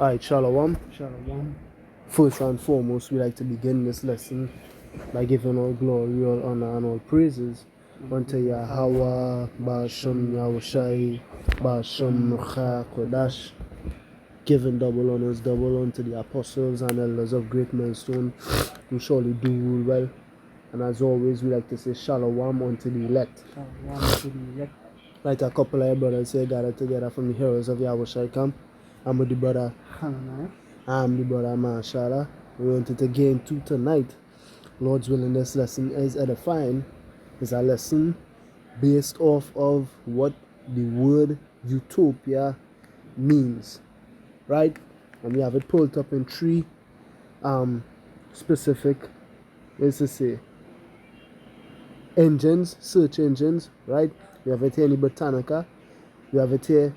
Alright, Shalom. Shalom. First and foremost, we like to begin this lesson by giving all glory, all honor, and all praises unto Yahweh, Ba'ashem Yahushai, Ba'ashem Nucha Kodash, giving double honors, double unto the apostles and elders of Great Millstone, who surely do rule well. And as always, we like to say Shalom unto the elect. Shalom to the elect. Right, a couple of brothers here gathered together from the heroes of Yahushai camp. I'm with the brother. Hananiah. I'm the brother Mashallah. We wanted to get into tonight. Lord's willing, this lesson is edifying. It's a lesson based off of what the word utopia means. Right? And we have it pulled up in three specific, let's just say, engines, search engines, right? We have it here in the Britannica. We have it here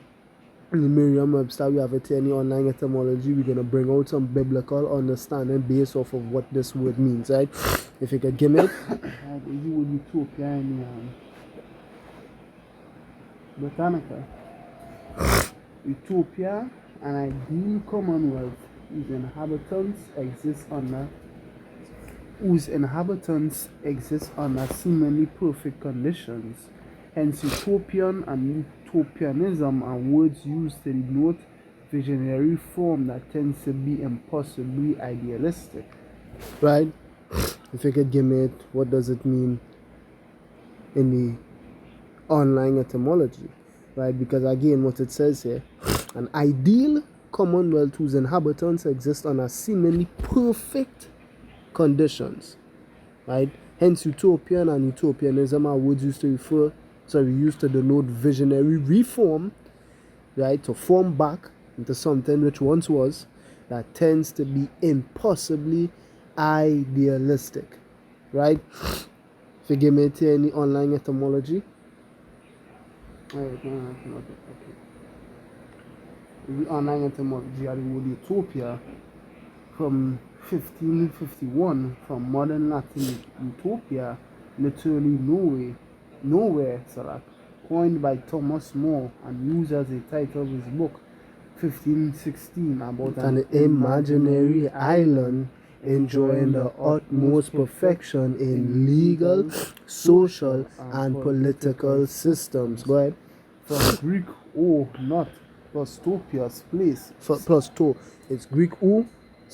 in the Merriam-Webster. We have it here in the online etymology. We're going to bring out some biblical understanding based off of what this word means, right? If you could give me it. The word Utopia in Britannica. Utopia, an ideal commonwealth whose inhabitants exist under seemingly perfect conditions. Hence, utopian and utopianism are words used to denote visionary form that tends to be impossibly idealistic. Right? If you could give me it, what does it mean in the online etymology? Right? Because again, what it says here, an ideal commonwealth whose inhabitants exist under seemingly perfect conditions. Right? Hence, utopian and utopianism are words used to denote visionary reform, right? To form back into something which once was, that tends to be impossibly idealistic, right? Forgive me here in the online etymology. Okay. The online etymology of the word utopia from 1551, from modern Latin utopia, literally nowhere, coined by Thomas More and used as a title of his book 1516 about An imaginary island enjoying the utmost perfection in legal, social, and political systems. Go ahead. From Greek o, not, plus topias, place. Plus to. It's Greek u,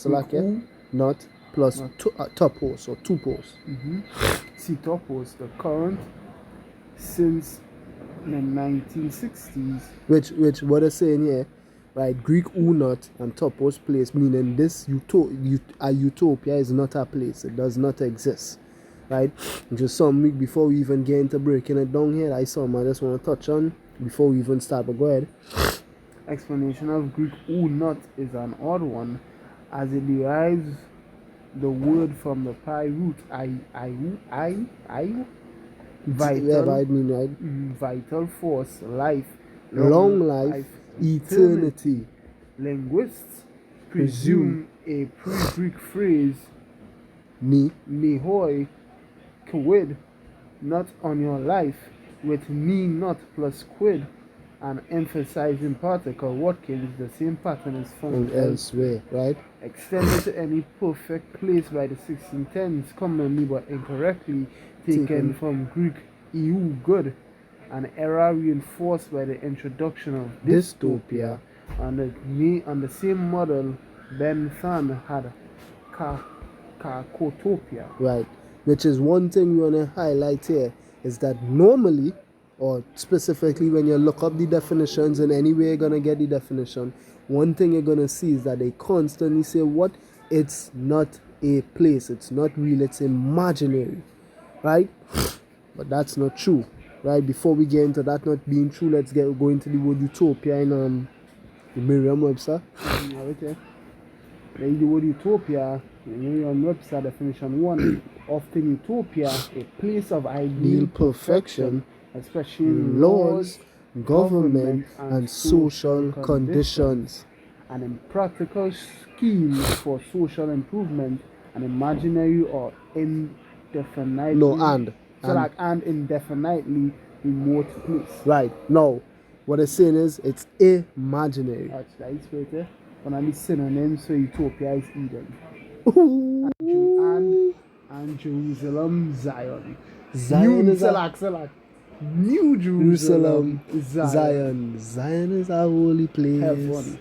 u, not, plus topos or tupos. See topos, the current since the 1960s. Which what they're saying here, right? Greek u not and topos place, meaning this a utopia is not a place. It does not exist, right? Just some week before we even get into breaking it down here, I just want to touch on before we even start. But go ahead. Explanation of Greek u not is an odd one, as it derives the word from the pi root vital force, life, long life, eternity. Linguists presume a pre-Greek phrase mehoi quid, not on your life, with me not plus quid, and emphasizing particle Watkins. The same pattern is found elsewhere, right? Extended to any perfect place by the 1610s, commonly but incorrectly taken from Greek eu, good, an era reinforced by the introduction of dystopia. On the same model, Ben Than had kakotopia. Right, which is one thing we want to highlight here, is that normally, or specifically when you look up the definitions and any way you're going to get the definition, one thing you're going to see is that they constantly say what? It's not a place, it's not real, it's imaginary, right? But that's not true, right? Before we get into that not being true, let's go into the word utopia in the Merriam-Webster. Okay. The word utopia, Merriam-Webster definition 1, often utopia, a place of ideal perfection, especially in laws, government, and social conditions, and in practical schemes for social improvement, an imaginary or indefinitely indefinitely remote place. Right. No, what it's saying is it's imaginary. That's right, One of the synonyms for Utopia is Eden. Ooh. And Jerusalem, Zion. Zion New is a Selak. New Jerusalem, Zion. Zion is a holy place. Heaven.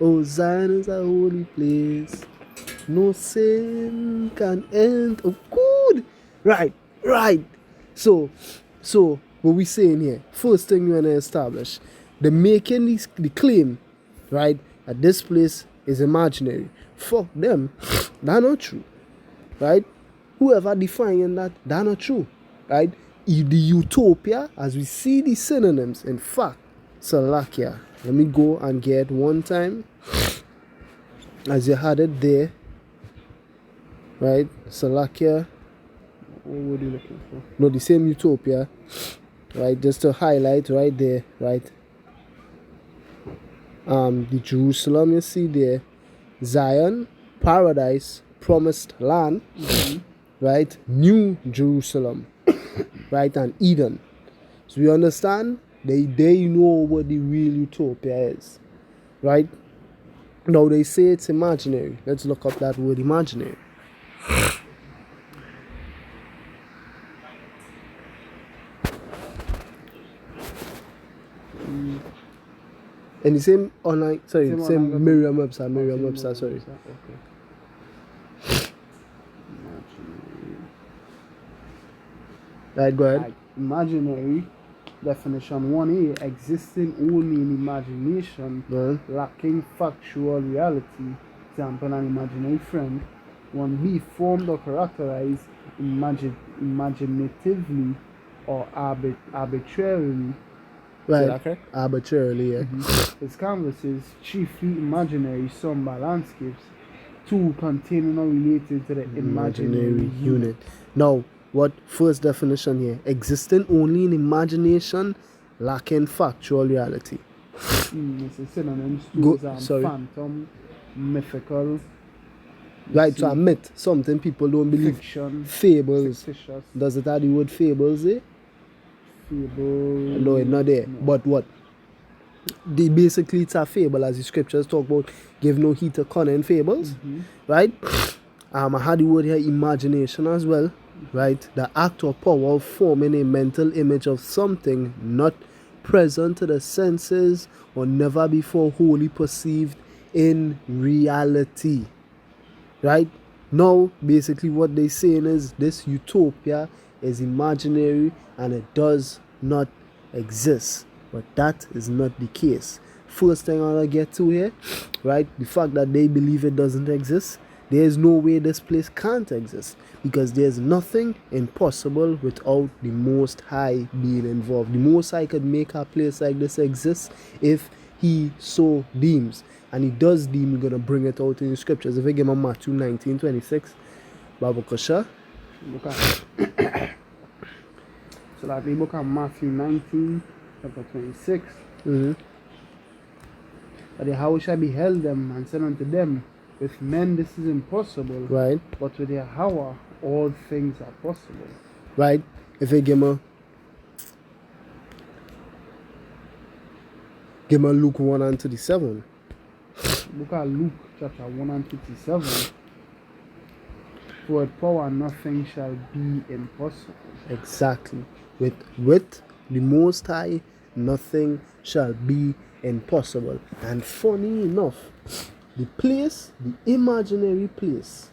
Oh, Zion is a holy place. No sin can end. Oh, good. Right. So, what we saying here? First thing we want to establish, the making the claim, right, that this place is imaginary. Fuck them. That's not true, right? Whoever defining that, that's not true, right? The utopia, as we see the synonyms, in fact, Salakia. Let me go and get one time, as you had it there, right? Salakia. What were you looking for? No, the same utopia, right? Just to highlight right there, right? The Jerusalem you see there, Zion, paradise, promised land, right? New Jerusalem, right? And Eden. So we understand they know what the real utopia is, right? Now they say it's imaginary. Let's look up that word imaginary. And the same online, same Merriam-Webster, sorry. Okay. Right, go ahead. Imaginary, definition 1A, existing only in imagination, lacking factual reality. Example, an imaginary friend. 1B, formed or characterized imaginatively or arbitrarily. Right, arbitrarily, yeah. His canvases, chiefly imaginary, some by landscapes. 2, containing or related to the imaginary unit. Now, what first definition here? Existing only in imagination, lacking factual reality. It's a synonyms to phantom, mythical. Right, so a myth, something people don't believe. Fiction, fables. Fictitious. Does it have the word fables there? Fable. No, it's not there. No. But what? Basically, it's a fable, as the scriptures talk about. Give no heed to cunning fables, right? I had the word here, imagination as well, right? The act or power of forming a mental image of something not present to the senses or never before wholly perceived in reality, right? Now, basically what they're saying is this utopia is imaginary and it does not exist. But that is not the case. First thing I want to get to here, right? The fact that they believe it doesn't exist. There is no way this place can't exist, because there's nothing impossible without the Most High being involved. The Most High could make a place like this exist if he so deems. And he does deem he's going to bring it out in the scriptures. If I give him Matthew 19:26, Babu Kasha. So like we look at Matthew 19, chapter 26. But Yahweh beheld them and said unto them, with men this is impossible, right? But with Yahweh all things are possible. Right? If I give me Luke 1 and 37. Look at Luke chapter 1 and 57. For with power nothing shall be impossible. Exactly. With the Most High, nothing shall be impossible. And funny enough, the place, the imaginary place,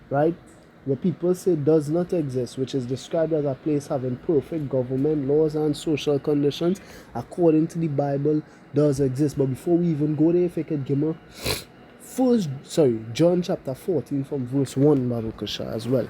right, where people say does not exist, which is described as a place having perfect government, laws, and social conditions, according to the Bible, does exist. But before we even go there, if I could give me John chapter 14 from verse 1, Babu Kasha, as well.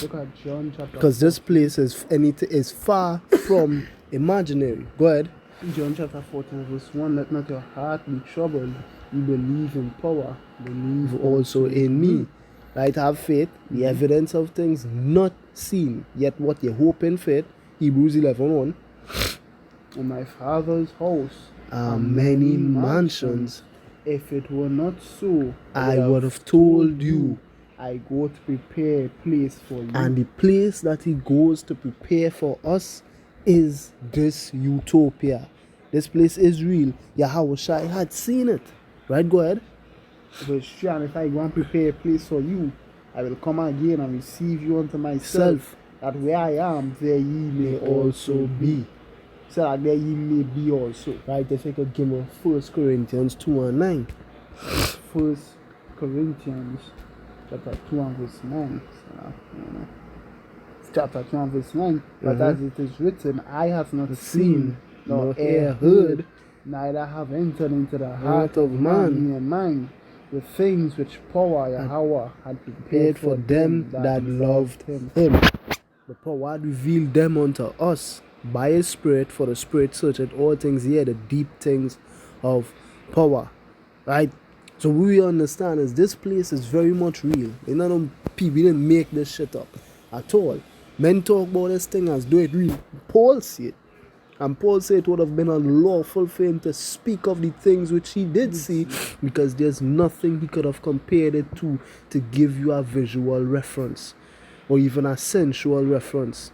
Look at John chapter 14. Because this place is far from imaginary. Go ahead. John chapter 14 verse 1, let not your heart be troubled. You believe in power, believe also in me. Right, have faith, the evidence of things not seen, yet what you hope in faith. Hebrews 11:1. In my Father's house are many mansions. If it were not so, I would have told you. I go to prepare a place for you. And the place that he goes to prepare for us is this utopia. This place is real. Yahweh Shai had seen it. Right, go ahead. Verse 3, and if I go and prepare a place for you, I will come again and receive you unto myself, that where I am, there ye may also be. So that there ye may be also. Right, if you could give me 1 Corinthians 2 and 9. 1 Corinthians chapter 2 and verse 9. So, chapter 2 and verse 9. But as it is written, I have not seen, nor ear heard, neither have entered into the heart of man and mind the things which power Yahweh had prepared for them that loved him. The power had revealed them unto us by his Spirit, for the Spirit searcheth all things, yea, the deep things of power. Right? So what we understand is this place is very much real. You know, people didn't make this shit up at all. Men talk about this thing as though it real. Paul said it. And Paul said it would have been unlawful for him to speak of the things which he did see, because there's nothing he could have compared it to give you a visual reference or even a sensual reference.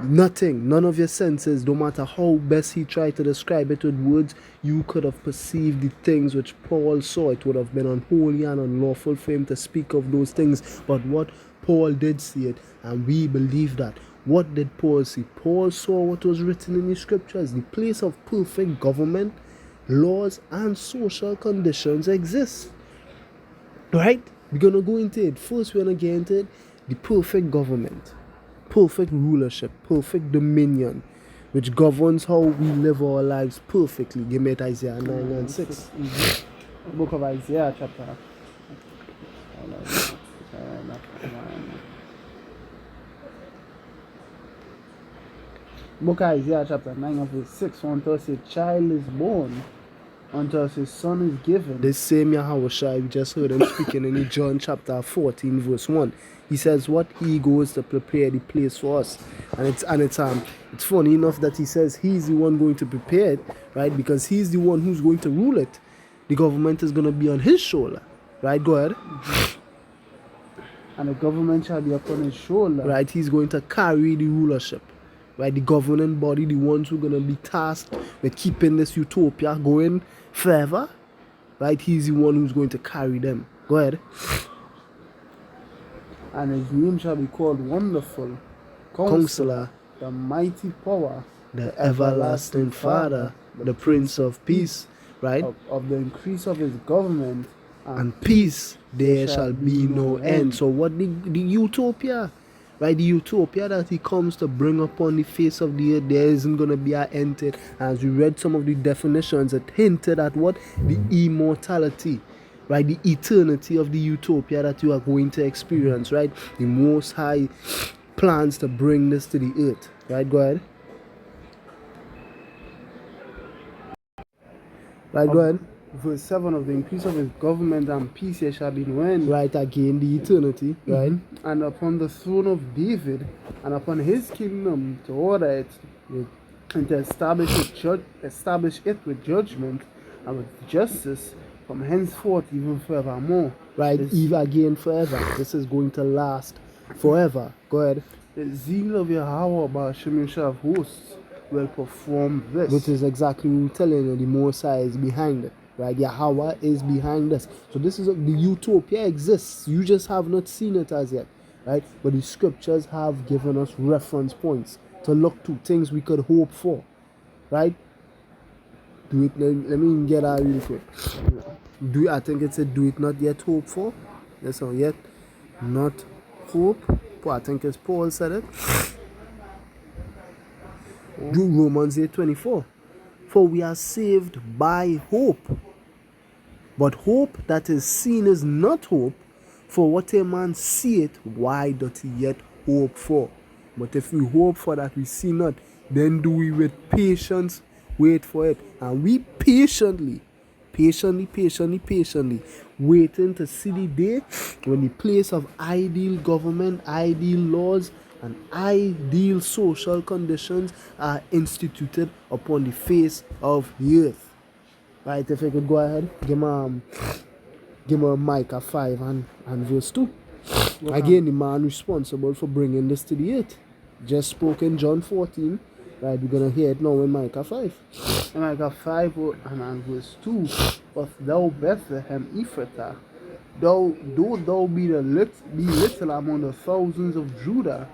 Nothing, none of your senses, no matter how best he tried to describe it with words, you could have perceived the things which Paul saw. It would have been unholy and unlawful for him to speak of those things. But what Paul did see it, and we believe that. What did Paul see? Paul saw what was written in the scriptures. The place of perfect government, laws, and social conditions exists. Right? We're going to go into it. First, we're going to get into it. The perfect government, perfect rulership, perfect dominion, which governs how we live our lives perfectly. Give me Isaiah 9 and 6. Book of Isaiah chapter. Book of Isaiah chapter 9 of verse 6. Unto us a child is born, unto us a son is given. This same Yahushua, we just heard him speaking in John chapter 14 verse 1. He says what he goes to prepare the place for us. And it's funny enough that he says he's the one going to prepare it, right? Because he's the one who's going to rule it. The government is going to be on his shoulder. Right, go ahead. And the government shall be upon his shoulder. Right, he's going to carry the rulership. Right, the governing body, the ones who are going to be tasked with keeping this utopia going forever. Right, he's the one who's going to carry them. Go ahead. And his name shall be called Wonderful, Counselor, the Mighty Power, the Everlasting Father, the Prince of Peace. Right? Of the increase of his government and peace there shall be no end. So what the utopia, right? The utopia that he comes to bring upon the face of the earth, there isn't going to be an end to it. As we read some of the definitions, it hinted at what? The immortality, right? The eternity of the utopia that you are going to experience, right? The Most High plans to bring this to the earth, right? Go ahead. Right, go ahead. Verse 7 of the increase of his government and peace there shall be no end. Right, again, the eternity, right? And upon the throne of David, and upon his kingdom, to order it, and to establish it with judgment and with justice from henceforth even forevermore. Right, even again forever. This is going to last forever. Go ahead. The zeal of Yahweh Ba'ashem Yeshua of hosts will perform this. Which is exactly what we're telling you, the Most High is behind it. Right, Yahweh is behind us. So this is the utopia exists. You just have not seen it as yet, right? But the scriptures have given us reference points to look to, things we could hope for, right? Do it. Let me get out real quick. I think it said, "Do it not yet hope for." That's all. Yet not hope. I think it's Paul said it. Do Romans 8:24. For we are saved by hope. But hope that is seen is not hope. For what a man seeth, why doth he yet hope for? But if we hope for that we see not, then do we with patience wait for it. And we patiently, waiting to see the day when the place of ideal government, ideal laws, and ideal social conditions are instituted upon the face of the earth. Right, if I could go ahead, give me Micah 5 and verse 2. Again, the man responsible for bringing this to the earth just spoke in John 14. Right, we're going to hear it now in Micah 5. In Micah 5 and verse 2. But thou Bethlehem Ephratah, though thou be little among the thousands of Judah,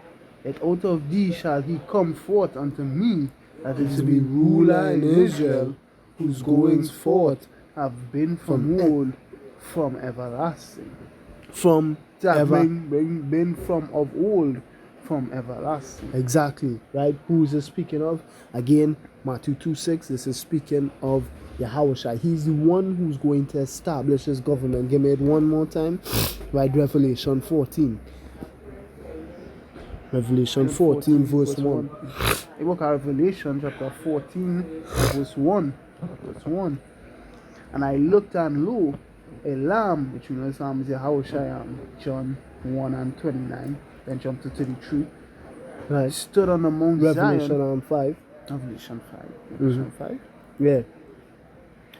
yet out of thee shall he come forth unto me, that is to be ruler in Israel, whose goings forth have been from old, from everlasting. From Been from of old, from everlasting. Exactly, right? Who is it speaking of? Again, Matthew 2:6. This is speaking of Yahushua. He's the one who's going to establish his government. Give me it one more time. Right, Revelation 14. Revelation 14, verse 1. The book of Revelation, chapter 14, verse 1. Verse 1. And I looked, and lo, a lamb, which we know Psalm is Yahushua, John 1 and 29, then jump to 33. Right. Stood on the Mount Revelation Zion. 5. Revelation 5. Revelation 5. Yeah.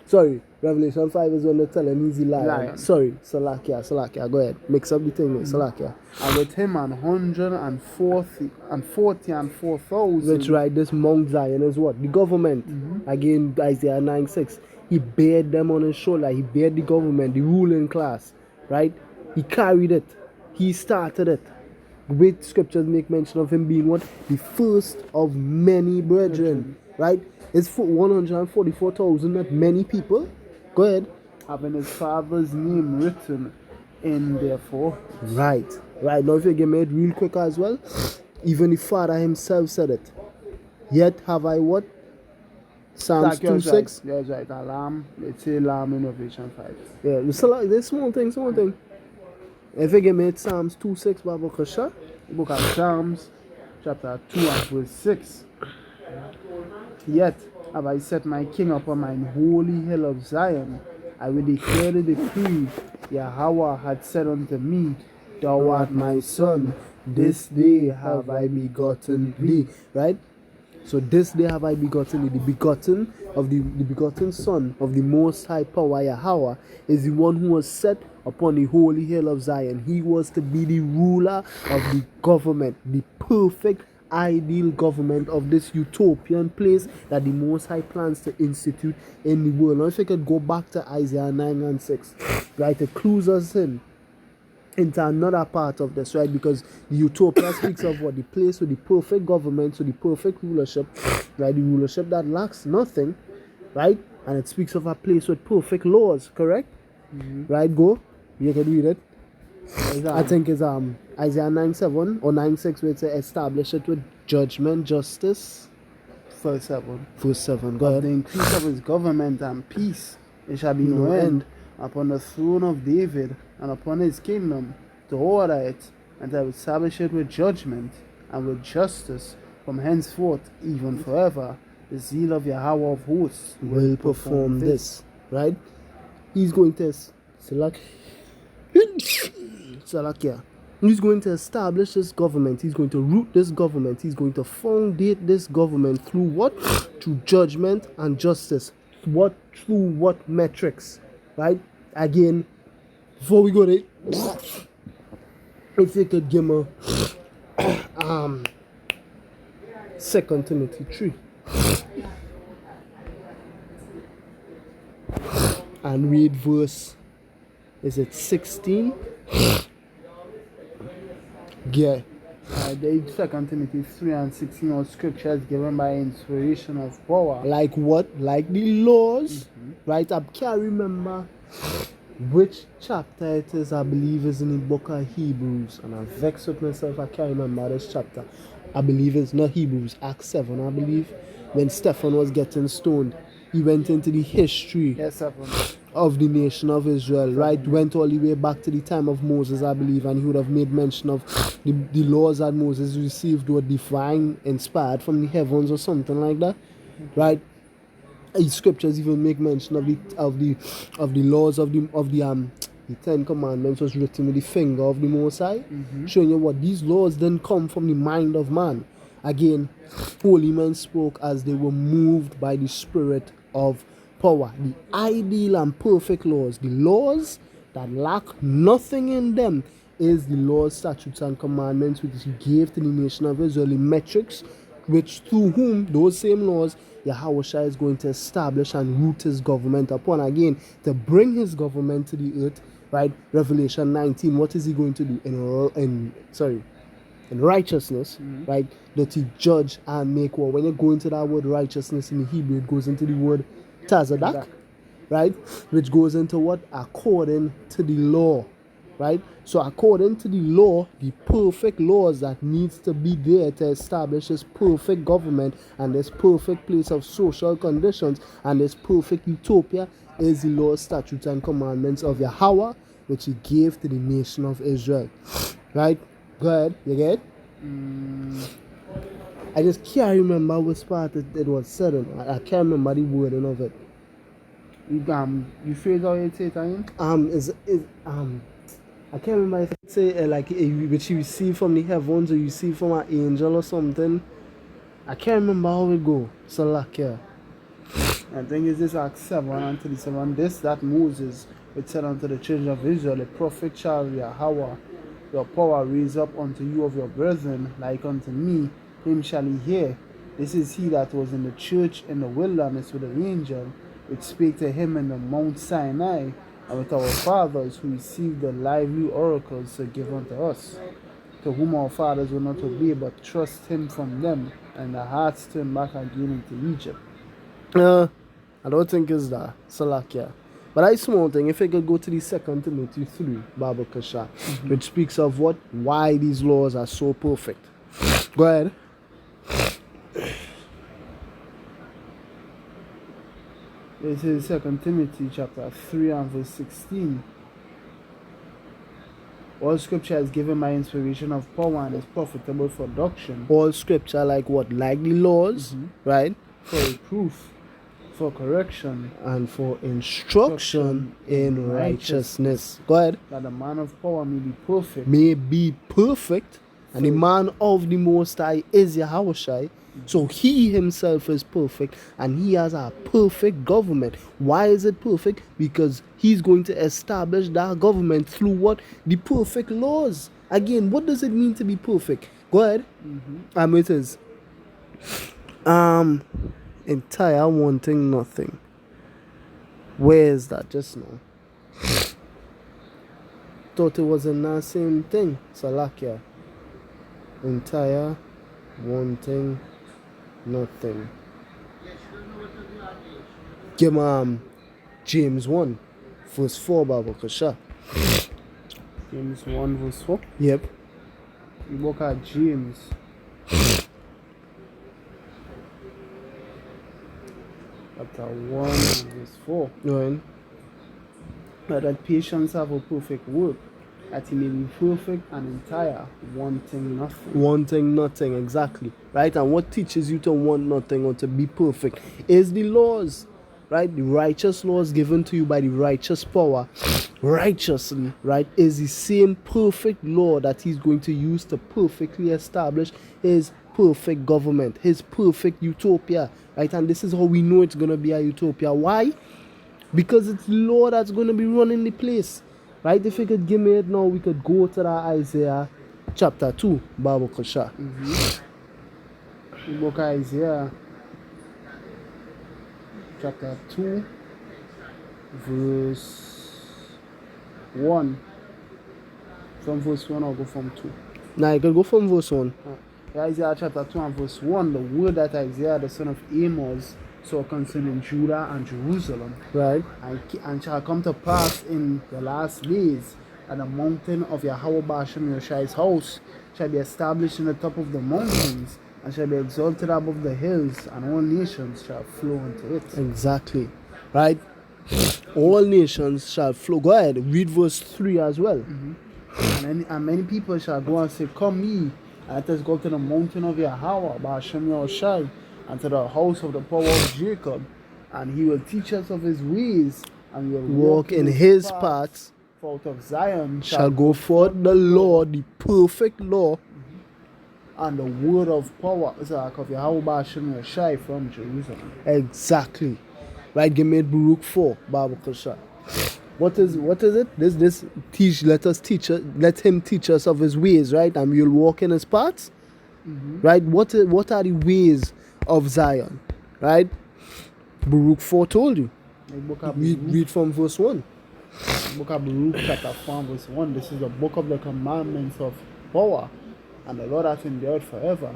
Sorry, Revelation 5 is when they tell an easy lion. Sorry, Salakia. Go ahead. Mix up the thing, Salakia. And with him 144,000. Which right, this Mount Zion is what? The government. Again, Isaiah 9:6. He bared them on his shoulder. He bared the government, the ruling class. Right? He carried it. He started it. Great scriptures make mention of him being what? The first of many brethren. Right? It's for 144,000, not many people. Go ahead. Having his father's name written in their foreheads. Right. Now if you get made real quick as well, even the Father himself said it. Yet have I what? Psalms 2:6. That's right. A lamb. Let's say lamb in Revelation 5. Yeah, there's small thing. If you get made Psalms 2:6, Baba Kasha. The book of Psalms, chapter 2 and verse 6. Yet have I set my king upon mine holy hill of Zion. I will declare the decree. Yahweh had said unto me, Thou art my son. This day have I begotten thee. Right? So this day have I begotten thee. The begotten of the begotten son of the Most High Power, Yahweh, is the one who was set upon the holy hill of Zion. He was to be the ruler of the government, the perfect ideal government of this utopian place that the Most High plans to institute in the world. Now if you could go back to Isaiah 9 and 6, right, it clues us in into another part of this, right, because the utopia speaks of what? The place with the perfect government, so the perfect rulership, right, the rulership that lacks nothing, right, and it speaks of a place with perfect laws, correct? Right, go, you can read it. I think it's Isaiah 9:7 or 9:6 where it says establish it with judgment, justice. Verse 7. Verse 7. Go Of ahead. the increase of his government and peace, there shall be no end upon the throne of David and upon his kingdom, to order it and to establish it with judgment and with justice from henceforth, even forever. The zeal of Yahweh of hosts Will perform this. Right? He's going to Salakia. He's going to establish this government. He's going to root this government. He's going to foundate this government through what? Through judgment and justice. What? Through what metrics? Right? Again, before we go there, if you could give me 2 Timothy 3 and read verse, is it 16? Yeah. The 2 Timothy 3 and 16 are scriptures given by inspiration of power. Like what? Like the laws, right? I can't remember which chapter it is. I believe is in the book of Hebrews, and I'm vexed with myself. I can't remember this chapter. I believe it's not Hebrews, Acts 7. I believe when Stephen was getting stoned, he went into the history of the nation of Israel, right? Went all the way back to the time of Moses, I believe, and he would have made mention of the laws that Moses received were divine, inspired from the heavens or something like that, right? The scriptures even make mention of the laws of the 10 Commandments was written with the finger of the Most High, showing you what these laws didn't come from the mind of man. Again, holy men spoke as they were moved by the Spirit of power. The ideal and perfect laws, the laws that lack nothing in them, is the laws, statutes, and commandments which he gave to the nation of Israel, the metrics which through whom those same laws Yahushua is going to establish and root his government upon. Again, to bring his government to the earth, right? Revelation 19, what is he going to do? In righteousness, right? That he judge and make war. When you go into that word righteousness in the Hebrew, it goes into the word tazadak, right? Which goes into what? According to the law, right? So according to the law, the perfect laws that needs to be there to establish this perfect government and this perfect place of social conditions and this perfect utopia is the law, statutes, and commandments of Yahweh, which he gave to the nation of Israel, right? Go ahead, you get it? I just can't remember which part it was said in. I can't remember the wording of it. You phrase how you say it again? I can't remember if it say which you receive from the heavens or you receive from an angel or something. I can't remember how it go. So like yeah. I think it's this Acts 7 and 37. This that Moses which said unto the children of Israel, the prophet shall Yahweh your power raise up unto you of your brethren, like unto me, him shall he hear. This is he that was in the church in the wilderness with the angel, which spake to him in the Mount Sinai, and with our fathers who received the lively oracles to give unto us, to whom our fathers will not obey, but trust him from them, and their hearts turned back again into Egypt. I don't think it's that. Salakia. But I small thing, if I could go to the 2 Timothy 3, Baba Kasha, which speaks of what? Why these laws are so perfect. Go ahead. This is 2 Timothy chapter 3 and verse 16. All scripture is given by inspiration of power and is profitable for doctrine. All scripture like what? Like the laws, right? For reproof, for correction, and for instruction in righteousness. Go ahead. That the man of power may be perfect. May be perfect. And the man of the Most High is Yahushua. So he himself is perfect and he has a perfect government. Why is it perfect? Because he's going to establish that government through what? The perfect laws. Again, what does it mean to be perfect? Go ahead. It is entire wanting nothing. Where is that just now? Thought it was in that same thing. Salakia. Entire wanting nothing. Give James 1 verse 4, Baba Kasha. James 1 verse 4? Yep. You look at James. Chapter 1 verse 4. Right. That patience have a perfect work, that he may be perfect and entire, wanting nothing. Wanting nothing, exactly. Right? And what teaches you to want nothing or to be perfect is the laws. Right? The righteous laws given to you by the righteous power, righteously, right, is the same perfect law that he's going to use to perfectly establish his perfect government, his perfect utopia. Right? And this is how we know it's going to be a utopia. Why? Because it's the law that's going to be running the place. Right? If you could give me it now, we could go to that Isaiah chapter 2, Baba Kasha. The book of Isaiah chapter 2 verse 1. From verse 1 I'll go from 2. Now you could go from verse 1. Isaiah chapter 2 and verse 1, the word that Isaiah the son of Amos saw concerning Judah and Jerusalem, right, and shall come to pass in the last days that the mountain of Yahweh Bashem Yoshai's house shall be established in the top of the mountains and shall be exalted above the hills, and all nations shall flow into it. Exactly. Right? All nations shall flow. Go ahead, read verse 3 as well. And many people shall go and say, Come ye, and let us go to the mountain of Yahweh Bashem Yoshai, and to the house of the power of Jacob, and he will teach us of his ways, and we will walk in his paths. For out of Zion shall go forth the law, the perfect law, and the word of power of Yahweh Bashem Yoshai from Jerusalem. Exactly. Right, give me Baruch 4, Baba Kasha. What is it? This teach, let him teach us of his ways, right? And we'll walk in his paths. Right? What are the ways of Zion? right? Baruch 4 told you. The book of Read from verse 1. Book of Baruch chapter 4 verse 1. This is the book of the commandments of power, and the Lord hath endured forever.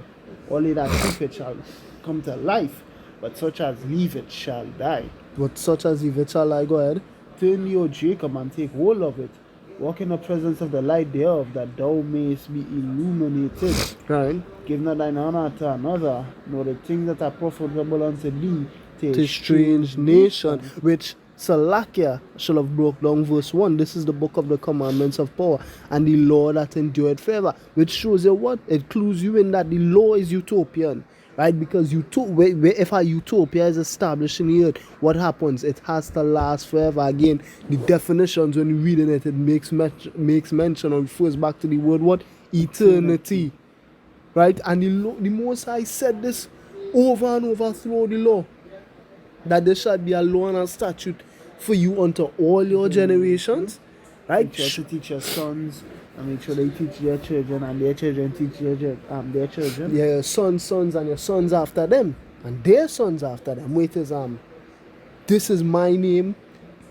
Only that keep it shall come to life, but such as leave it shall die. But such as if it shall I go ahead. Turn thee, O Jacob, and take hold of it. Walk in the presence of the light thereof, that thou mayest be illuminated. Right. Give not thine honor to another, nor the things that are profitable unto thee to To strange nation, which Salakia shall have broke down verse 1. This is the book of the commandments of power, and the law that endureth forever, which shows you what? It clues you in that the law is utopian, right? Because if a utopia is established in the earth, what happens? It has to last forever. Again, the definitions, when you read in it, it makes mention or refers back to the word what? Eternity. Right? And the Most High said this over and over throughout the law, that there shall be a law and a statute for you unto all your generations. Right? Make sure to teach your sons, and make sure they teach their children, and their children teach their children. Yeah, your sons, and your sons after them, and their sons after them. Wait, this is my name,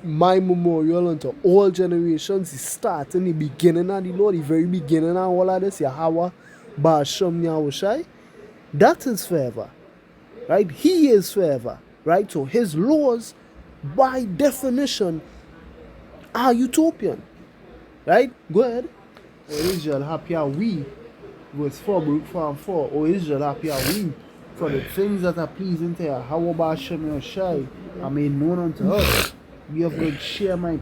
my memorial unto all generations. It starts in the beginning of the law, the very beginning of all of this, Yahweh, Ba'ashem, Yahushai. That is forever. Right? He is forever. Right? So his laws, by definition, are utopian. Right? Go ahead. O Israel, happy are we. Verse 4, Baruch 4 and 4. O Israel, happy are we. For the things that are pleasing to Yahweh Ba'ashem Yahushai are made known unto us. Be of good cheer, my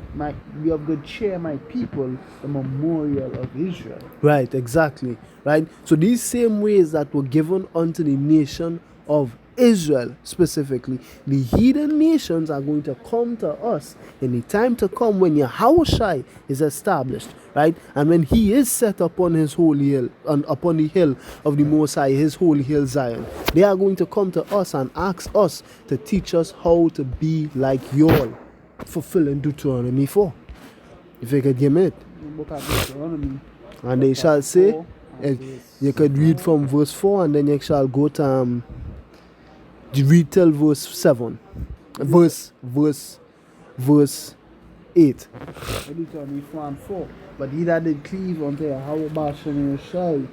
people, the memorial of Israel. Right, exactly. Right? So these same ways that were given unto the nation of Israel specifically, the heathen nations are going to come to us in the time to come when Yahushai is established, right? And when he is set upon his holy hill, upon the hill of the Most High, his holy hill Zion, they are going to come to us and ask us to teach us how to be like y'all, fulfilling Deuteronomy 4. If you could give me it. The book of Deuteronomy. And they shall say, you could read from verse 4 and then you shall go to read till verse 7. Verse 8. Deuteronomy 4 and 4. But he that did cleave unto Yahweh Ba'ashem Yahushai,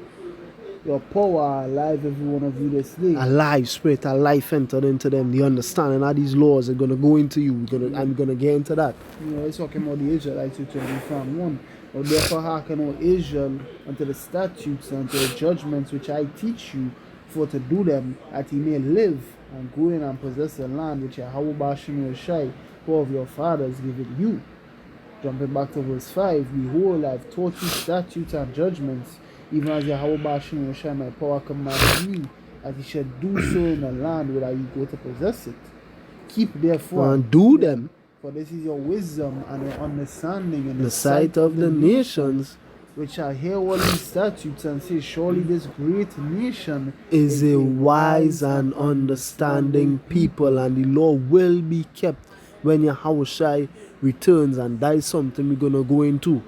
your power alive every one of you this day. Alive, spirit, a life entered into them. The understanding of these laws are going to go into you. I'm going to get into that. You know, it's talking about the Israelites, Deuteronomy 4 and 1. Or therefore hearken, O Israel, unto the statutes and to the judgments which I teach you, for to do them, that ye may live, and go in and possess the land which Yahweh Ba'ashem Yahushai, who of your fathers, given you. Jumping back to verse 5, behold, I have taught you statutes and judgments, even as Yahweh Ba'ashem Yahushai, my power commanded me, that ye should do so in the land whither ye go to possess it. Keep therefore And do them, for this is your wisdom and your understanding in the sight of the nations, which shall hear all these statutes and say, surely this great nation is a wise and understanding people, and the law will be kept when Yahushai returns, and that is something we're going to go into,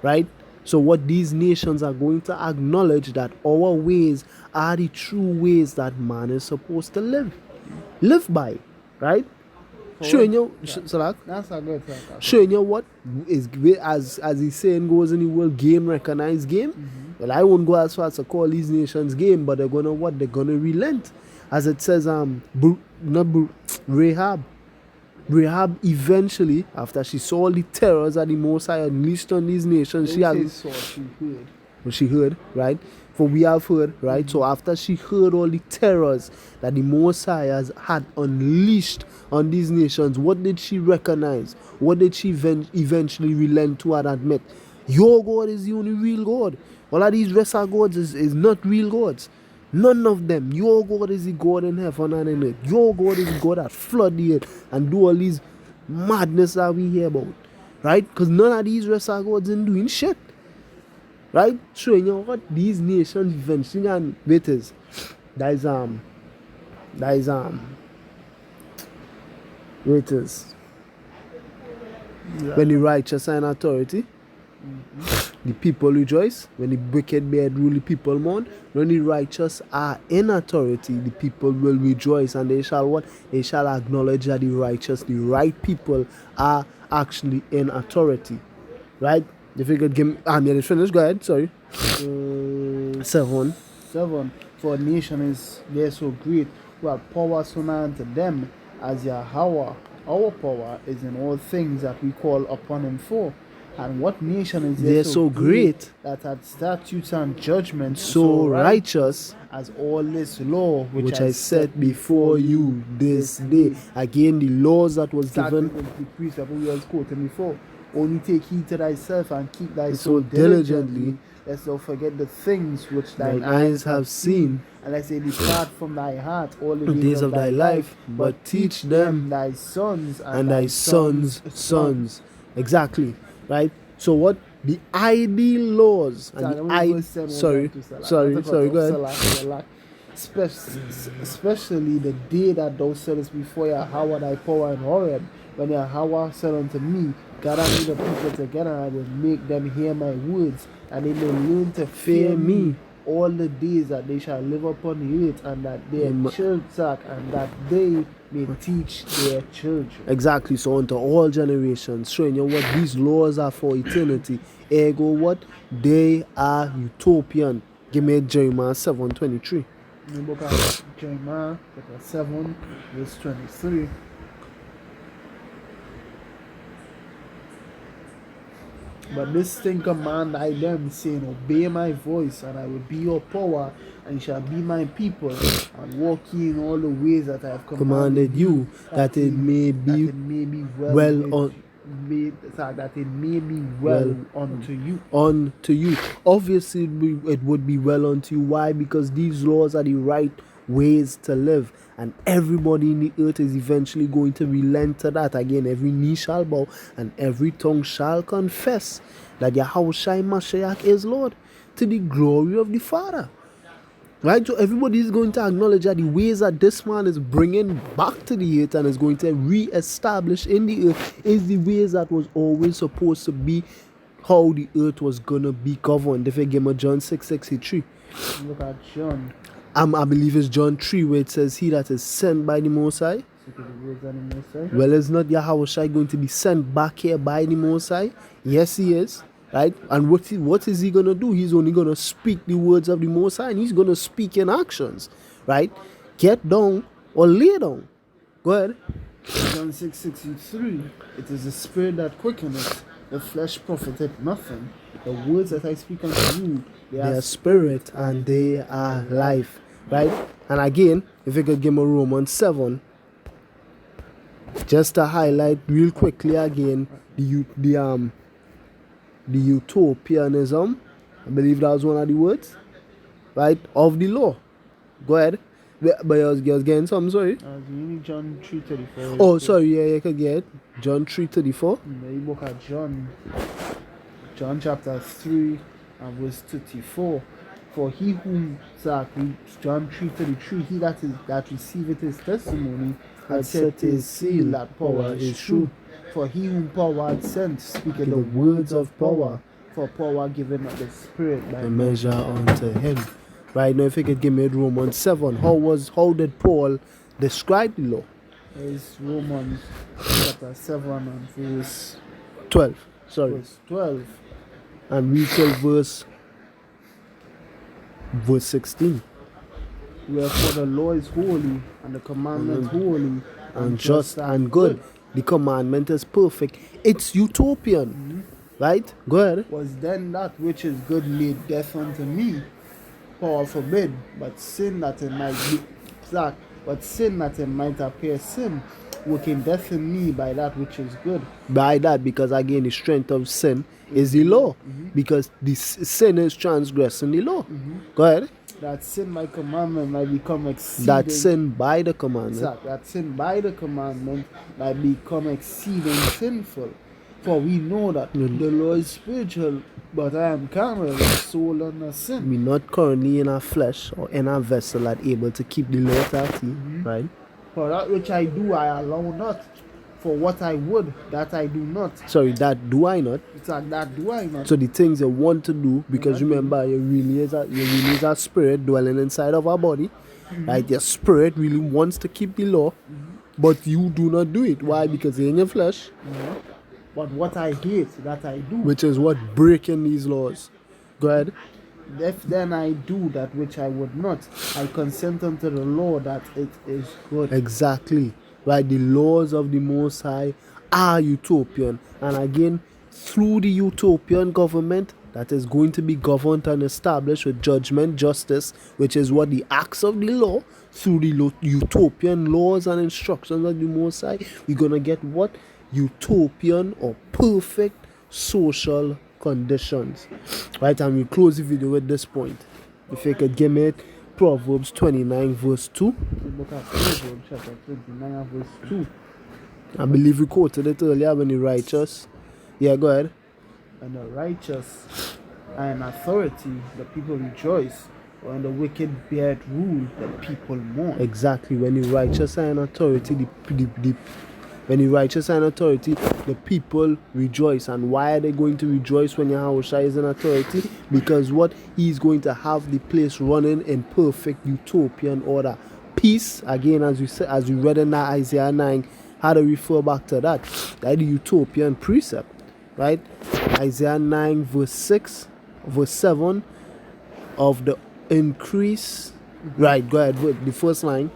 right? So what these nations are going to acknowledge, that our ways are the true ways that man is supposed to live by, right? Showing you, Salak, That's a good thing. showing you what is, as the saying goes in the world, game recognized game. Well, I won't go as far as to call these nations game, but they're gonna what? They're gonna relent, as it says. Rahab eventually, after she saw all the terrors that the Most High unleashed on these nations, she heard, right? For we have heard, right? So after she heard all the terrors that the Most High had unleashed on these nations, what did she recognize? What did she eventually relent to and admit? Your God is the only real God. All of these rest of gods is not real gods. None of them. Your God is the God in heaven and in earth. Your God is the God that flood the earth and do all these madness that we hear about. Right? Because none of these rest of gods ain't doing shit. Right? Showing you what these nations eventually, and wait is when the righteous are in authority, The people rejoice when the wicked bear rule, the people mourn. When the righteous are in authority, the people will rejoice, and they shall what? They shall acknowledge that the righteous, the right people are actually in authority. Right? If you could give me, yeah, finish. Go ahead. Sorry. 7. 7. For a nation is there so great, while power so nigh unto them, as Yahweh, our power is in all things that we call upon him for. And what nation is there so great that hath statutes and judgments so righteous as all this law which I set before you this day? Again, the laws that was given. The precept we was quoting before. Only take heed to thyself and keep thy so soul diligently, lest thou forget the things which thine eyes have seen, and lest they depart from thy heart all the days of thy life, but teach them thy sons and thy sons' sons. Exactly. Right? So what? The ideal laws and sorry, go ahead. Especially the day that thou saidest before Yahweh thy power in Horeb, when Yahweh said unto me, gather me the people together, and I will make them hear my words, and they may learn to fear me all the days that they shall live upon the earth, and that their children, and that they may teach their children. Exactly. So unto all generations, showing you what these laws are for eternity. Ergo, what? They are utopian. Give me Jeremiah 7:23. In the book of Jeremiah, chapter 7, verse 23. But this thing command I them, saying, obey my voice, and I will be your power, and you shall be my people, and walk ye in all the ways that I have commanded you, that it may be well unto you. Unto you. Obviously, it would be well unto you. Why? Because these laws are the right ways to live, and everybody in the earth is eventually going to relent to that. Again, every knee shall bow and every tongue shall confess that Yahushua Mashiach is Lord, to the glory of the Father. Right? So everybody is going to acknowledge that the ways that this man is bringing back to the earth and is going to re-establish in the earth is the ways that was always supposed to be how the earth was going to be governed. If you give me John 6:63. Look at John. I believe it's John 3 where it says, he that is sent by the Most High. Well, is not Yahushua going to be sent back here by the Most High? Yes, he is. Right? And what is he going to do? He's only going to speak the words of the Most High, and he's going to speak in actions. Right? Get down or lay down. Go ahead. John 6:63. It is the spirit that quickeneth, the flesh profiteth nothing. The words that I speak unto you, they are spirit and they are life. Right? And again, if you could give me Romans 7, just to highlight real quickly again the utopianism, I believe that was one of the words, right, of the law. Go ahead. But I was getting some, sorry. John 3:34. Oh, sorry, yeah, you could get John 3:34. In the book of John chapter 3 and verse 34. For he whom, John 3:33, he that receiveth his testimony had set his seal that power is true. For he whom power had sent speaketh the words of power, for power given of the Spirit by measure unto him. Right now, if you could give me Romans 7, how did Paul describe the law? It's Romans chapter 7 and verse 12. Sorry. Verse 12. And read till verse 16. Wherefore the law is holy, and the commandment holy, and just and good. The commandment is perfect. It's utopian. Right? Go ahead. Was then that which is good made death unto me? Power forbid, but sin that it might be but sin that it might appear sin, working death in me by that which is good. By that, because again the strength of sin is the law. Because the sin is transgressing the law. Go ahead. That sin by commandment might become exceeding. That sin by the commandment. That sin by the commandment might become exceeding sinful. For we know that the law is spiritual, but I am carnal, a soul under sin. We're not currently in our flesh or in our vessel that able to keep the law at our feet, right? For that which I do, I allow not. For what I would, that I do not. Sorry, that do I not? It's like that do I not. So the things you want to do, because remember, you really is a spirit dwelling inside of our body, right? Your spirit really wants to keep the law, but you do not do it. Why? Because you're in your flesh. But what I hate, that I do. Which is what breaking these laws. Go ahead. If then I do that which I would not, I consent unto the law that it is good. Exactly. Right? The laws of the Most High are utopian. And again, through the utopian government that is going to be governed and established with judgment, justice, which is what the acts of the law, through the utopian laws and instructions of the Most High, we're going to get what? Utopian or perfect social conditions. Right, and we close the video with this point. If you could give me it, Proverbs 29 verse 2. Look at Proverbs chapter 29 verse 2. I believe we quoted it earlier when the righteous. Yeah, go ahead. And the righteous are in authority, the people rejoice. When the wicked bear rule, the people mourn. Exactly. When the righteous are in authority, when the righteous are in authority, the people rejoice. And why are they going to rejoice when Yahushua is in authority? Because what? He's going to have the place running in perfect utopian order. Peace, again, as we read in that Isaiah 9, how to refer back to that? That the utopian precept, right? Isaiah 9 verse 6, verse 7 of the increase. Right, go ahead, the first line.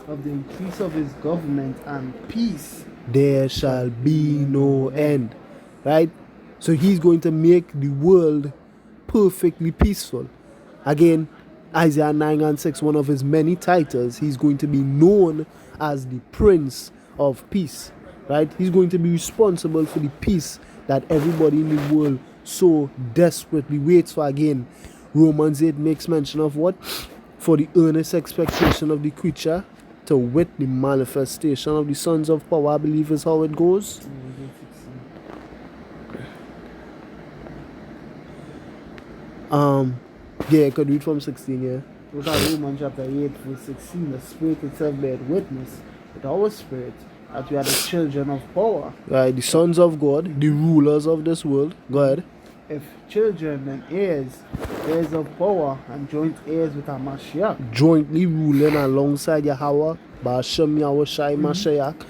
Of the increase of his government and peace, there shall be no end. Right? So he's going to make the world perfectly peaceful. Again, Isaiah 9 and 6, one of his many titles, he's going to be known as the Prince of Peace. Right? He's going to be responsible for the peace that everybody in the world so desperately waits for. Again, Romans 8 makes mention of what? For the earnest expectation of the creature, to wit the manifestation of the sons of power, I believe is how it goes. Yeah, I could read from 16, yeah. Look at Romans chapter 8 verse 16. The Spirit itself bear witness with our spirit that we are the children of power. Right, the sons of God, the rulers of this world. Go ahead. If children and heirs of power, and joint heirs with our Mashiach. Jointly ruling alongside Yahweh, Ba'ashem Yahushai Mashiach.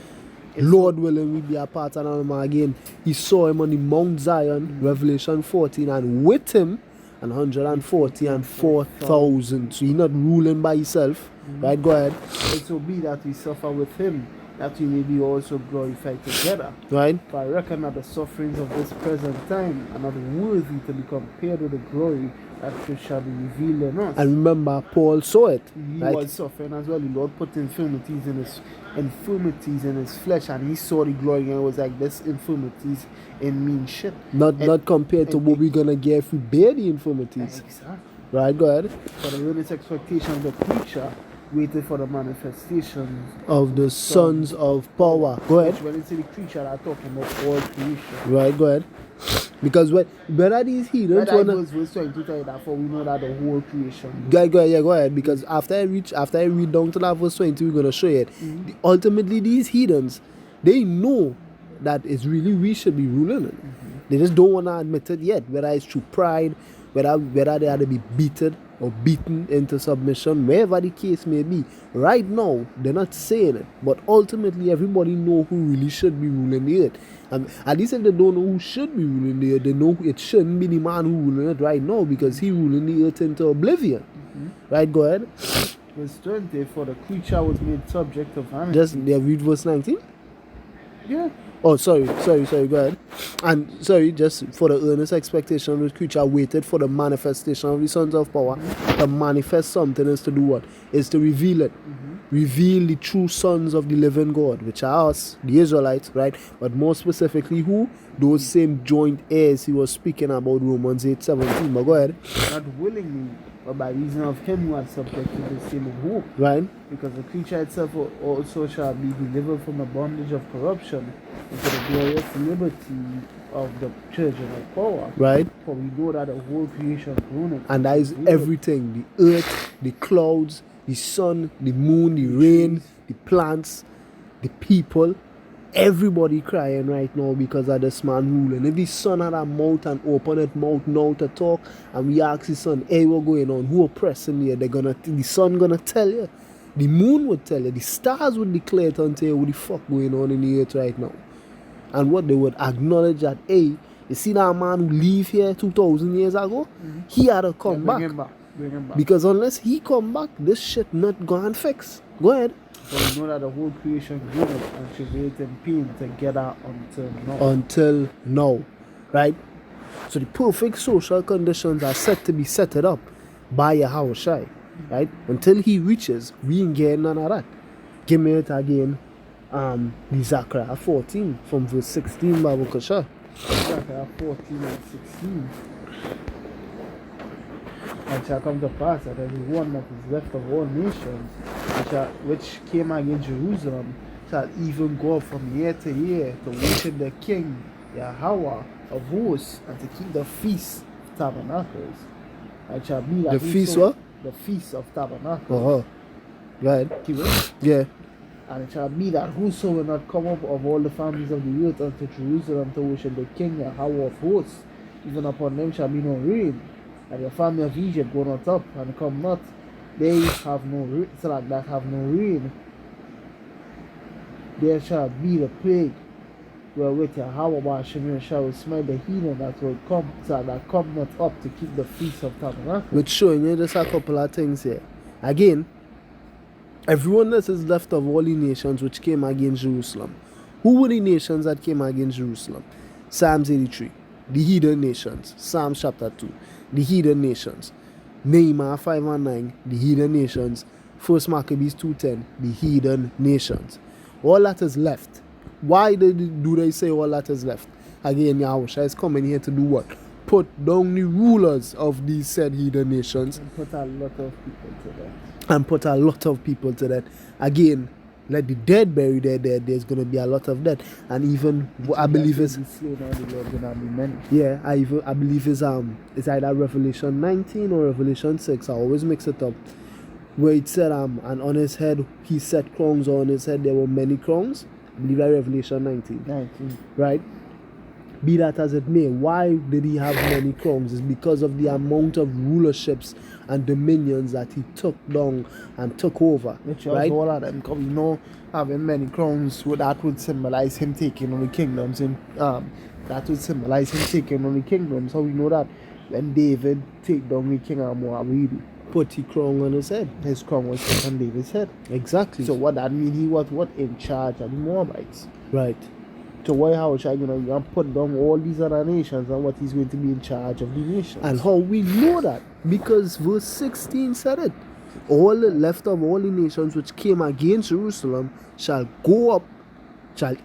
Lord willing, we be a part of him again. He saw him on the Mount Zion, Revelation 14, and with him, 140 and 4,000. So he's not ruling by himself. Right, go ahead. It will be that we suffer with him, that we may be also glorified together. Right. For I reckon that the sufferings of this present time are not worthy to be compared with the glory that shall be revealed in us. And remember, Paul saw it. He right? was suffering as well. The Lord put infirmities in his flesh, and he saw the glory, and it was like, this infirmities in mean shit. Not compared to what we're gonna get if we bear the infirmities. Exactly. Right, go ahead. For the earnest expectation of the creature waited for the manifestation of the sons of power. Go ahead. When it's the creature, I'm talking about all creation. Right, go ahead. Because where are these heathens? Verse 22 tell you that, for we know that the whole creation. Go ahead. Because after I read down to that verse 20, we're gonna show you it. Ultimately, these heathens, they know that it's really we should be ruling it. They just don't want to admit it yet, whether it's through pride, whether they had to be beaten into submission, wherever the case may be. Right now, they're not saying it, but ultimately everybody know who really should be ruling the earth. And at least if they don't know who should be ruling the earth, they know it shouldn't be the man who ruling it right now, because he ruling the earth into oblivion. Right, go ahead. Verse 20, for the creature was made subject of vanity. Just read verse 19? Yeah. Oh, sorry, go ahead. And sorry, just for the earnest expectation of the creature waited for the manifestation of the sons of power. To manifest something is to do what? Is to reveal it. Reveal the true sons of the living God, which are us, the Israelites, right? But more specifically, who? Those same joint heirs he was speaking about, Romans 8:17. But go ahead. Not willingly, but by reason of him who are subject to the same hope. Right. Because the creature itself also shall be delivered from the bondage of corruption into the glorious liberty of the children of power. Right. For we know that the whole creation groaneth. And that is everything. The earth, the clouds, the sun, the moon, the rain, the plants, the people. everybody crying right now because of this man ruling. If the son had a mouth and open his mouth now to talk, and we ask the son, hey, what going on? Who oppressing you? The sun gonna tell you. The moon would tell you. The stars would declare it and tell you what the fuck going on in the earth right now. And what they would acknowledge that, hey, you see that man who leave here 2,000 years ago? He had to come back. Bring him back. Because unless he come back, this shit not gonna fix. Go ahead. But we know that the whole creation groaned and travailed in pain together until now. Until now. Right? So the perfect social conditions are set to be set up by Yahushua. Right? Until he reaches, we ain't getting none of that. Give me it again. The Zechariah 14 from verse 16, Babu Kasha. Zechariah 14 and 16. And shall come to pass that every one that is left of all nations, which came against Jerusalem, shall even go up from year to year to worship the King, Yahweh of hosts, and to keep the feast of tabernacles. And shall be that the feast what? The feast of tabernacles. Uh-huh. Go ahead. Keep it? Yeah. And it shall be that whoso will not come up of all the families of the earth unto Jerusalem to worship the King, Yahweh of hosts, even upon them shall be no rain. And the family of Egypt go not up and come not, they have no rain, so that have no rain. There shall be the plague, wherewith Yahweh Ba'ashemir shall smite the heathen that will come, so that come not up to keep the feast of tabernacles. Which showing you just a couple of things here. Again, everyone that is left of all the nations which came against Jerusalem. Who were the nations that came against Jerusalem? Psalms 83. The heathen nations. Psalms chapter 2. The heathen nations. Nehemiah 5 and 9. The heathen nations. 1 Maccabees 2:10. The heathen nations. All that is left. Why do they say all that is left? Again, Yahushua is coming here to do what? Put down the rulers of these said heathen nations. And put a lot of people to that. Again, let the dead bury their dead. There's going to be a lot of dead. And even, I believe it's... Yeah, I believe it's either Revelation 19 or Revelation 6. I always mix it up. Where it said, and on his head, he set crowns. On his head, there were many crowns. I believe that Revelation 19. Right? Be that as it may, why did he have many crowns? It's because of the amount of rulerships and dominions that he took down and took over. Which right? all of them, because we know having many crowns, that would symbolize him taking on the kingdoms. That would symbolize him taking on the kingdoms. So we know that when David take down the king of Moab, he put the crown on his head. His crown was put on David's head. Exactly. So what that means, he was in charge of the Moabites. Right. So why Yahushua going to put down all these other nations and what he's going to be in charge of the nations? And how we know that? Because verse 16 said it. All the left of all the nations which came against Jerusalem shall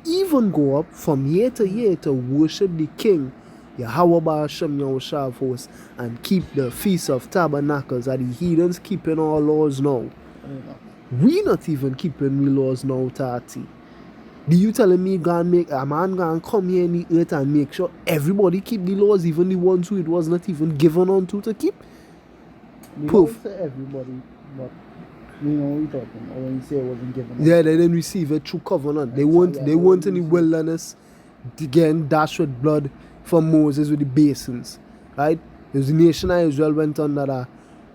even go up from year to year to worship the King, Yahweh Ba'ashem Yahushua of hosts, and keep the Feast of Tabernacles. Are the heathens keeping our laws now? We not even keeping the laws now, Tati. Do you telling me a man gonna come here in the earth and make sure everybody keep the laws, even the ones who it was not even given unto to keep? Proof. Everybody, but you know what you're talking about when you say it wasn't given. Yeah, they didn't receive it through covenant. They weren't in the wilderness getting dashed with blood from Moses with the basins. Right? It was the nation of Israel went under that.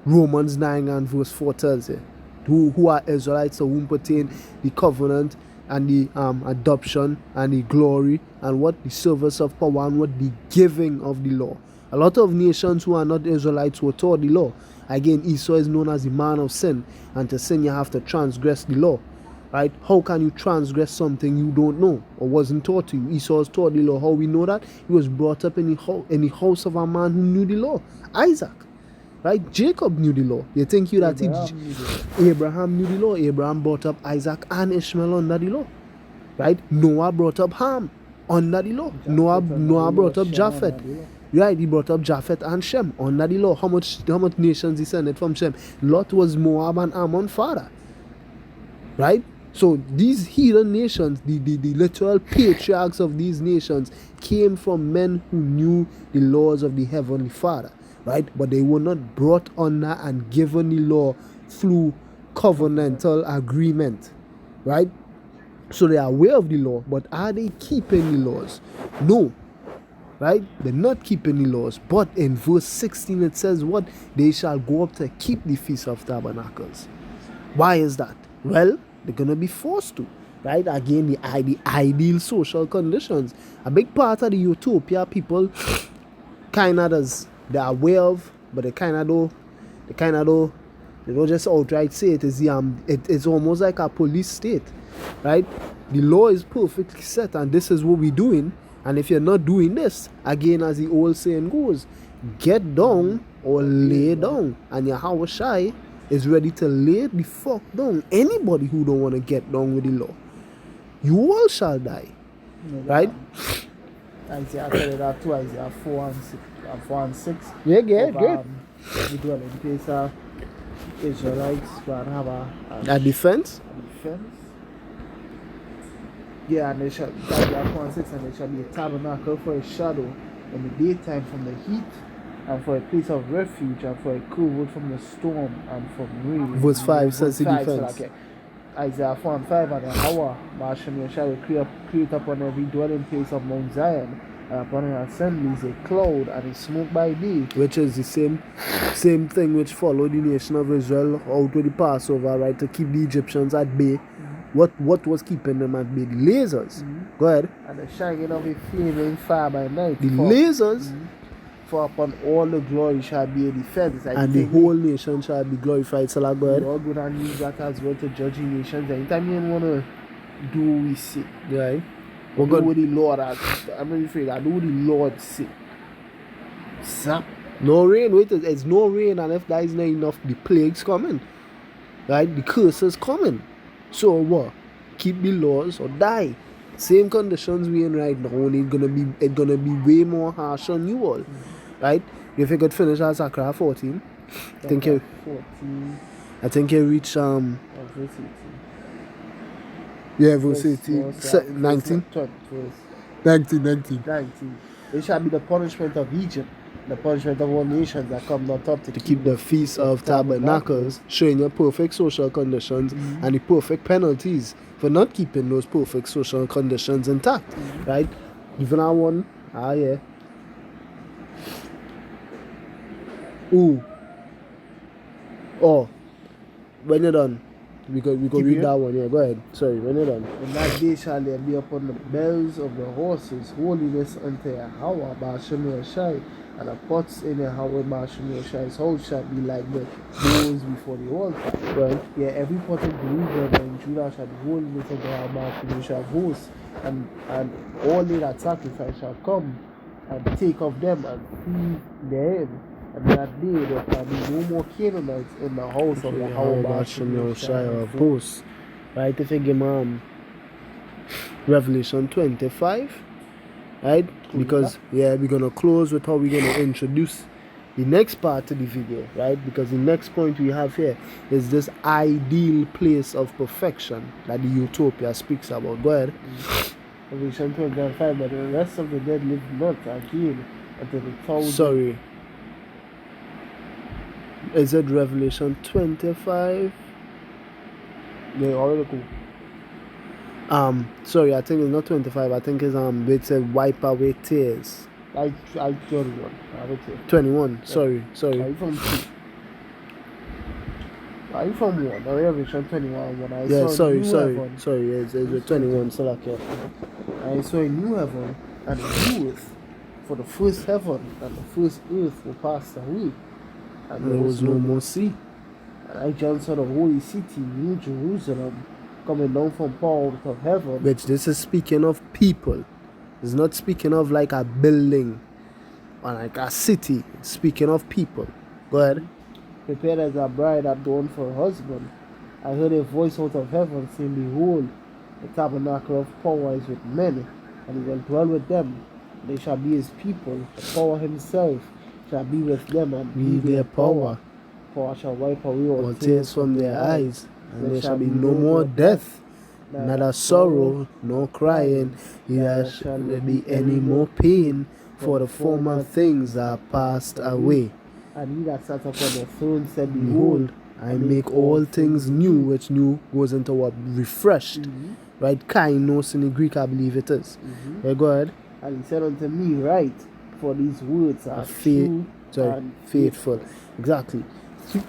Romans 9 and verse 4 tells you. Who are Israelites, to whom pertain the covenant and the adoption and the glory and what the service of power and what the giving of the law. A lot of nations who are not Israelites were taught the law. Again, Esau is known as the man of sin, and to sin you have to transgress the law. Right? How can you transgress something you don't know or wasn't taught to you? Esau was taught the law. How we know that? He was brought up in the house of a man who knew the law. Isaac. Right? Jacob knew the law. You think Abraham knew the law. Abraham brought up Isaac and Ishmael under the law. Right? Noah brought up Ham under the law. Noah brought up Japheth. Right? He brought up Japheth and Shem under the law. How much nations descended from Shem? Lot was Moab and Ammon father. Right? So these heathen nations, the literal patriarchs of these nations, came from men who knew the laws of the Heavenly Father. Right? But they were not brought under and given the law through covenantal agreement. Right? So they are aware of the law, but are they keeping the laws? No. Right? They're not keeping the laws. But in verse 16 it says what? They shall go up to keep the Feast of Tabernacles. Why is that? Well, they're going to be forced to. Right? Again, the ideal social conditions. A big part of the Utopia people kind of does. They're aware of, but they don't just outright say it. It's almost like a police state. Right? The law is perfectly set, and this is what we're doing. And if you're not doing this, again, as the old saying goes, get down or lay down. And Yahweh Shai is ready to lay the fuck down anybody who don't want to get down with the law. You all shall die. Right? Isaiah tell you that too, Isaiah 4 and 6. Yeah, good. We do in place of Israelites but have A defense? defense. Yeah, and they shall Isaiah 4 and 6, and there shall be a tabernacle for a shadow in the daytime from the heat, and for a place of refuge, and for a cool from the storm and from rain. Verse 5 says the defense. So like, Isaiah 4 and 5, and Yahweh, Bashem Yeshua will create upon every dwelling place of Mount Zion, and upon her assemblies a cloud and a smoke by day. Which is the same thing which followed the nation of Israel out with the Passover, right, to keep the Egyptians at bay. What was keeping them at bay? The lasers. Go ahead. And the shining of a flaming fire by night. The lasers. For upon all the glory shall be a defense. And the whole nation shall be glorified. So like, go ahead. Lord would and use that as well to judge the nations. Anytime you want to do what we say. Right. Do what the Lord has. I'm not afraid. I do what the Lord say. Zap. No rain. Wait, it's no rain, and if that is not enough, the plague's coming. Right? The curse is coming. So what? Keep the laws or die. Same conditions we in right now. Only it's gonna be way more harsh on you all. Right? If you could finish at Zechariah 14, I think you reach verse 18. Yeah, verse 18. 19. 19. It shall be the punishment of Egypt, the punishment of all nations that come not up to keep the Feast of Tabernacles, showing your perfect social conditions and the perfect penalties for not keeping those perfect social conditions intact. Right? Even our one, yeah. Oh, when you're done, we could read that one. Yeah, go ahead. Sorry, when you're done. In that day shall there be upon the bells of the horses holiness unto Yahweh Bashem Yeshai, and the pots in Yahweh Bashem Yeshai's house shall be like the bowls before the altar. Right. Yeah, every pot of Jerusalem and Judah shall be holiness unto Yahweh Bashem Yeshai's house, and all they that sacrifice shall come and take of them and feed therein. And that day there shall be no more Canaanites in the house of Yahweh Bashem Yeshai of hosts. Right, if you give Revelation 25, right? Because we're gonna close with how we're gonna introduce the next part of the video, right? Because the next point we have here is this ideal place of perfection that the Utopia speaks about. Go ahead. Revelation 25, but the rest of the dead live not again until the thousand. Sorry. Is it Revelation 25? They already go. Sorry, I think it's not 25. I think it's a wipe away tears. I 21. I would say 21. Yeah. Sorry. Are you from 2? Are you from 1? Revelation 21. When I saw heaven, sorry. It's 21. So like, yeah. I saw a new heaven and a new earth. For the first heaven and the first earth were passed away, and there was no more sea. And I, John, saw the holy city, New Jerusalem, coming down from power out of heaven. Which this is speaking of people. It's not speaking of like a building or like a city. It's speaking of people. Go ahead. Prepared as a bride adorned for her husband. I heard a voice out of heaven saying, Behold, the tabernacle of power is with men, and he will dwell with them. They shall be his people. The power himself shall be with them and be their power. For I shall wipe away all tears from their eyes, and there shall be no more death, neither sorrow nor crying, neither shall there be any more pain, for the former things are passed away. And he that sat upon the throne said, Behold, I make all things new, which new goes into what? Refreshed. right? Kainos in the Greek, I believe it is. Yeah, go ahead. And he said unto me, Write, for these words are true and faithful. Exactly.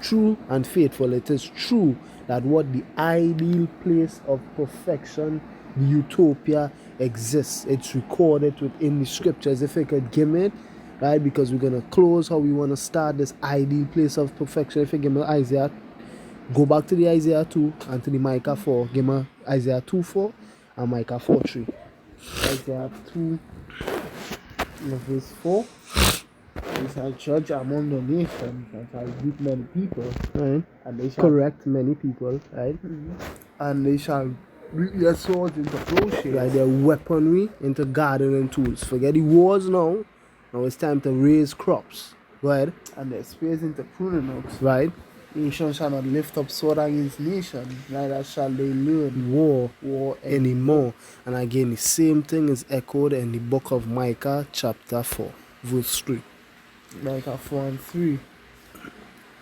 True and faithful. It is true that what the ideal place of perfection, the utopia, exists. It's recorded within the scriptures. If you could give me it, right? Because we're gonna close how we want to start this ideal place of perfection. If you give me Isaiah, go back to the Isaiah 2 and to the Micah 4. Give me Isaiah 2:4 and Micah 4:3. Isaiah 2, verse 4. They shall judge among the nations and shall beat many people. Right. And they shall correct many people, right? And they shall beat their swords into plowshares. Right, their weaponry into gardening tools. Forget the wars now. Now it's time to raise crops. Go ahead. And their spears into pruning hooks. Right. Nation shall not lift up sword against nation, neither shall they learn war anymore. And again, the same thing is echoed in the book of Micah, chapter 4, verse 3. Micah 4:3.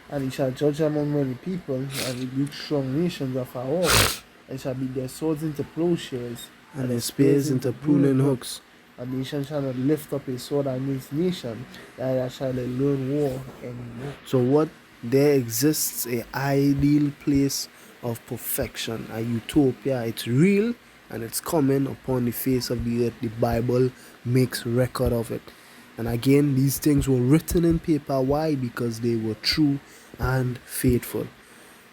And he shall judge among many people, and rebuke strong nations of our oath, and shall beat their swords into plowshares, and their spears into pruning hooks. And nation shall not lift up a sword against nation, neither shall they learn war anymore. So what? There exists a ideal place of perfection, a utopia. It's real and it's coming upon the face of the earth. The Bible makes record of it. And again, these things were written in paper. Why? Because they were true and faithful.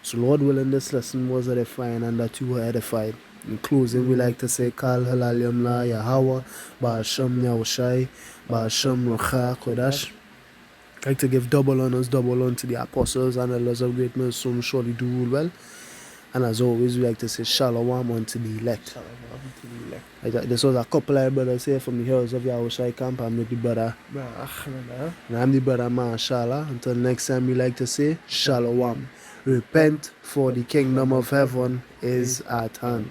So Lord willing, this lesson was edifying and that you were edified. In closing, we like to say, Kal halal yamla Yahweh, Ba'asham Yahushai, Ba'asham Rucha Kodash. Like to give double honors, double on to the apostles and elders of great men, so surely do rule well. And as always, we like to say shalom unto the elect. This was a couple of brothers here from the Heroes of Yahushai camp. I'm with the brother, and I'm the brother Mashallah. Until next time, we like to say shalom. Repent, for the kingdom of heaven is at hand.